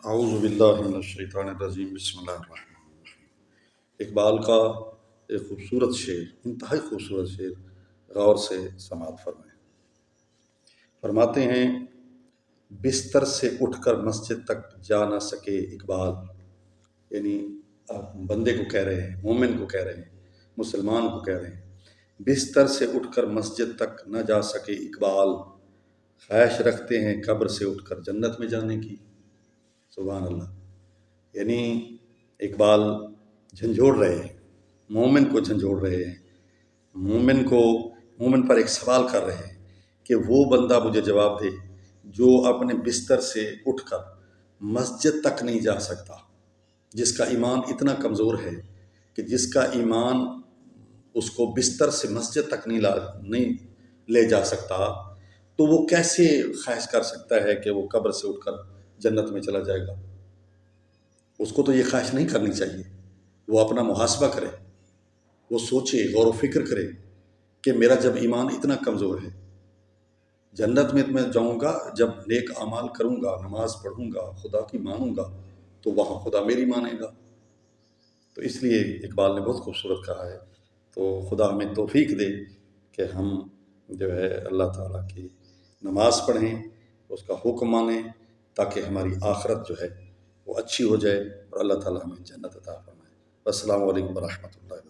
اعوذ باللہ من الشیطان الرجیم بسم اللہ الرحمن الرحیم۔ اقبال کا ایک خوبصورت شعر، انتہائی خوبصورت شعر، غور سے سماعت فرمائیں۔ فرماتے ہیں، بستر سے اٹھ کر مسجد تک جا نہ سکے اقبال، یعنی آپ بندے کو کہہ رہے ہیں، مومن کو کہہ رہے ہیں، مسلمان کو کہہ رہے ہیں، بستر سے اٹھ کر مسجد تک نہ جا سکے اقبال، خواہش رکھتے ہیں قبر سے اٹھ کر جنت میں جانے کی۔ سبحان اللہ، یعنی اقبال جھنجھوڑ رہے ہیں، مومن کو جھنجھوڑ رہے ہیں، مومن پر ایک سوال کر رہے ہیں کہ وہ بندہ مجھے جواب دے جو اپنے بستر سے اٹھ کر مسجد تک نہیں جا سکتا، جس کا ایمان اتنا کمزور ہے کہ جس کا ایمان اس کو بستر سے مسجد تک نہیں لے جا سکتا، تو وہ کیسے خواہش کر سکتا ہے کہ وہ قبر سے اٹھ کر جنت میں چلا جائے گا؟ اس کو تو یہ خواہش نہیں کرنی چاہیے۔ وہ اپنا محاسبہ کرے، وہ سوچے، غور و فکر کرے کہ میرا جب ایمان اتنا کمزور ہے، جنت میں جاؤں گا جب نیک اعمال کروں گا، نماز پڑھوں گا، خدا کی مانوں گا، تو وہاں خدا میری مانے گا۔ تو اس لیے اقبال نے بہت خوبصورت کہا ہے۔ تو خدا ہمیں توفیق دے کہ ہم جو ہے اللہ تعالیٰ کی نماز پڑھیں، اس کا حکم مانیں، تاکہ ہماری آخرت جو ہے وہ اچھی ہو جائے اور اللہ تعالیٰ ہمیں جنت عطا فرمائے۔ السلام علیکم ورحمۃ اللہ۔